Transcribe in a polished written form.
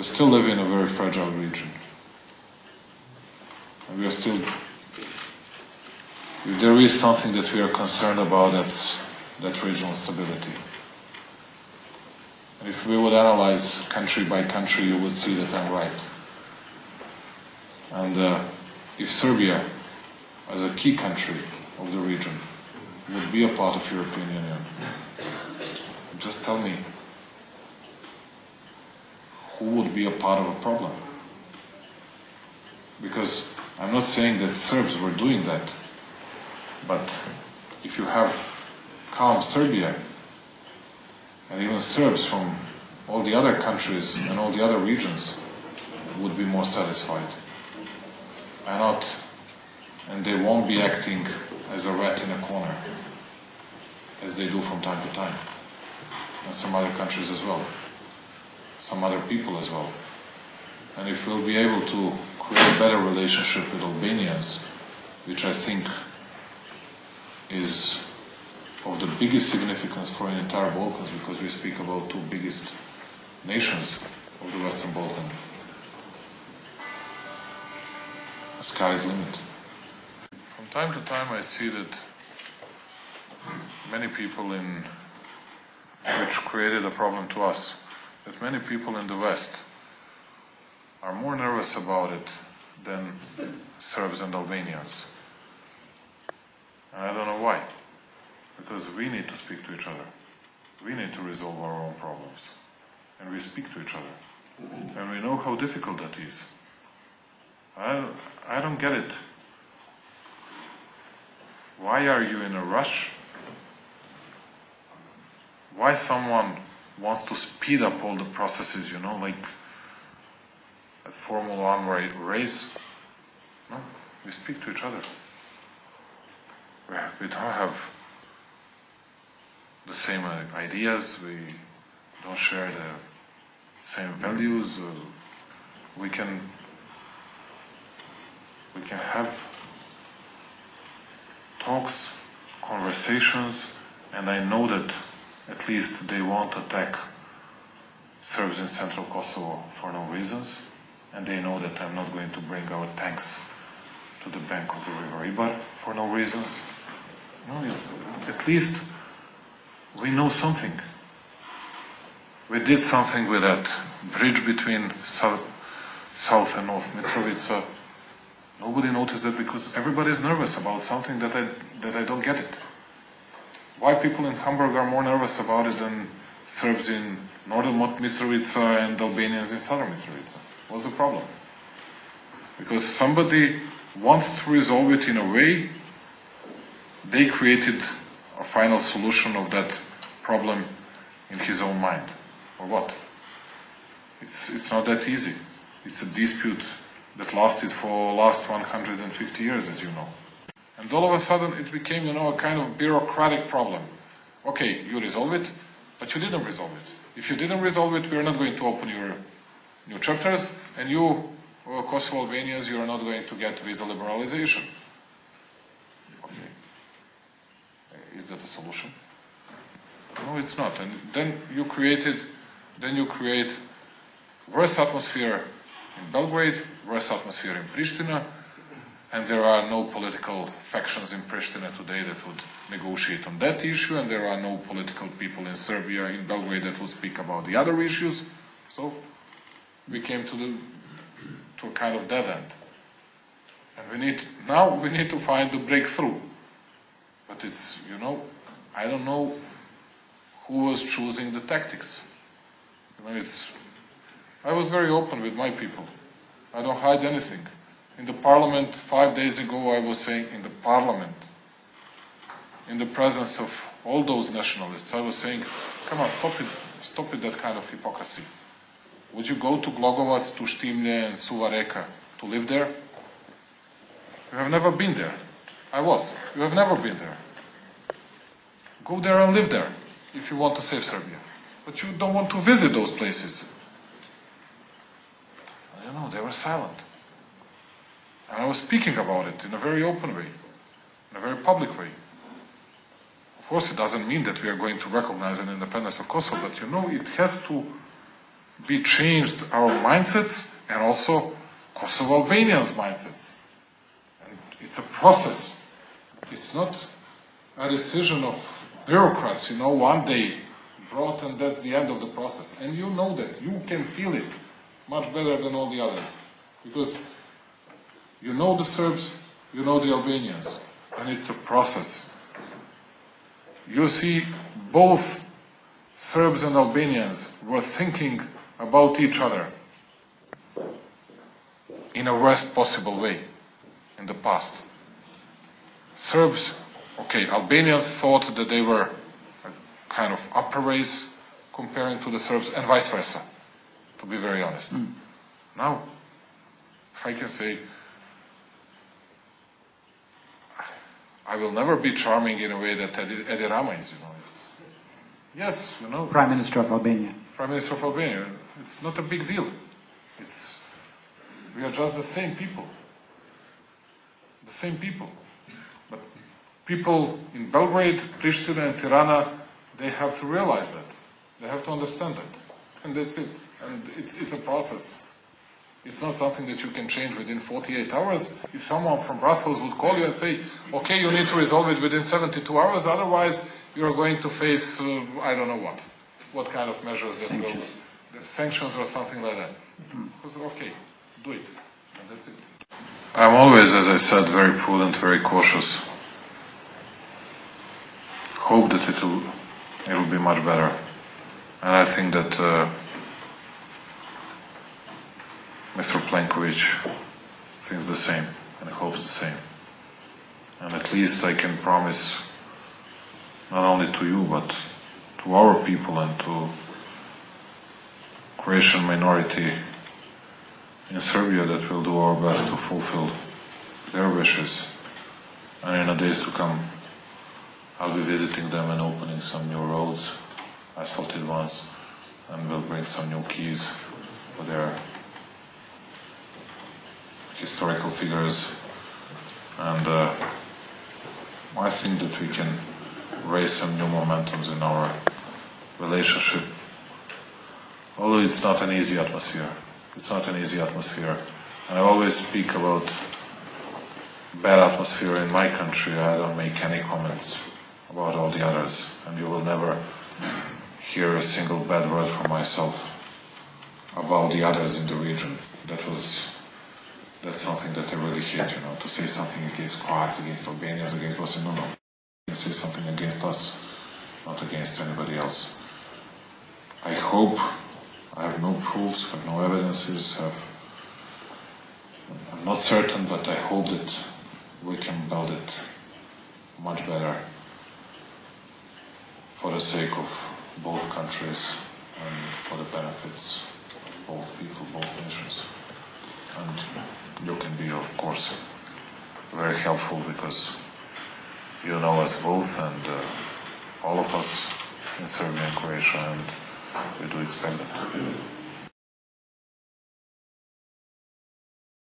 We still live in a very fragile region. And we are still, if there is something that we are concerned about, that's that regional stability. And if we would analyze country by country, you would see that I'm right. And if Serbia, as a key country of the region, would be a part of European Union, just tell me, who would be a part of a problem? Because I'm not saying that Serbs were doing that, but if you have calm Serbia, and even Serbs from all the other countries and all the other regions would be more satisfied. And they won't be acting as a rat in a corner, as they do from time to time, and some other countries as well, some other people as well. And if we'll be able to create a better relationship with Albanians, which I think is of the biggest significance for the entire Balkans, because we speak about two biggest nations of the Western Balkan. The sky's the limit. From time to time I see that many people which created a problem to us, that many people in the West are more nervous about it than Serbs and Albanians. And I don't know why. Because we need to speak to each other. We need to resolve our own problems. And we speak to each other. And we know how difficult that is. I don't get it. Why are you in a rush? Why someone wants to speed up all the processes, like at Formula 1 race? No, we speak to each other. We don't have the same ideas, we don't share the same values. We can have talks, conversations, and I know that at least they won't attack Serbs in Central Kosovo for no reasons, and they know that I'm not going to bring our tanks to the bank of the river Ibar for no reasons. No, it's at least we know something. We did something with that bridge between South and North Mitrovica. Nobody noticed that because everybody is nervous about something that I don't get it. Why people in Hamburg are more nervous about it than Serbs in Northern Mitrovica and Albanians in Southern Mitrovica? What's the problem? Because somebody wants to resolve it in a way they created a final solution of that problem in his own mind, or what? It's not that easy. It's a dispute that lasted for last 150 years, as you know. And all of a sudden it became, a kind of bureaucratic problem. Okay, you resolve it, but you didn't resolve it. If you didn't resolve it, we are not going to open your new chapters, and you, Kosovo Albanians, you are not going to get visa liberalization. Okay. Is that a solution? No, it's not. And then you create worse atmosphere in Belgrade, worse atmosphere in Pristina, and there are no political factions in Pristina today that would negotiate on that issue, and there are no political people in Serbia, in Belgrade, that would speak about the other issues. So we came to a kind of dead end. And we need to find the breakthrough. But it's, I don't know who was choosing the tactics. I was very open with my people. I don't hide anything. In the parliament 5 days ago, I was saying, in the parliament, in the presence of all those nationalists, I was saying, come on, stop with that kind of hypocrisy. Would you go to Glogovac, to Štimlje and Suva Reka to live there? You have never been there. You have never been there. Go there and live there if you want to save Serbia. But you don't want to visit those places. They were silent. And I was speaking about it in a very open way, in a very public way. course, it doesn't mean that we are going to recognize an independence of Kosovo, but it has to be changed, our mindsets, and also Kosovo Albanians' mindsets. And it's a process. It's not a decision of bureaucrats, one day brought and that's the end of the process. And you know that. You can feel it much better than all the others. Because you know the Serbs, you know the Albanians. And it's a process. You see, both Serbs and Albanians were thinking about each other in a worst possible way in the past. Serbs, Albanians thought that they were a kind of upper race comparing to the Serbs, and vice versa, to be very honest. Now, I can say, I will never be charming in a way that Edi Rama is, Yes, Prime Minister of Albania. Prime Minister of Albania. It's not a big deal. We are just the same people. The same people. But people in Belgrade, Pristina and Tirana, they have to realize that. They have to understand that. And that's it. And it's a process. It's not something that you can change within 48 hours. If someone from Brussels would call you and say, okay, you need to resolve it within 72 hours, otherwise you're going to face, I don't know what kind of measures that Sanctions. Sanctions or something like that. Because, okay, do it. And that's it. I'm always, as I said, very prudent, very cautious. Hope that it'll be much better. And I think that Mr. Plenković thinks the same and hopes the same. And at least I can promise not only to you but to our people and to Croatian minority in Serbia that we'll do our best to fulfill their wishes. And in the days to come I'll be visiting them and opening some new roads, asphalted ones, and we'll bring some new keys for their historical figures, and I think that we can raise some new momentums in our relationship. Although it's not an easy atmosphere. It's not an easy atmosphere. And I always speak about bad atmosphere in my country. I don't make any comments about all the others. And you will never hear a single bad word from myself about the others in the region. That's something that I really hate, to say something against Croats, against Albanians, against Bosnians. No. You can say something against us, not against anybody else. I hope, I have no proofs, have no evidences, I'm not certain, but I hope that we can build it much better for the sake of both countries and for the benefits of both people, both nations. And you can be, of course, very helpful because you know us both and all of us in Serbia and Croatia, and we do expect that.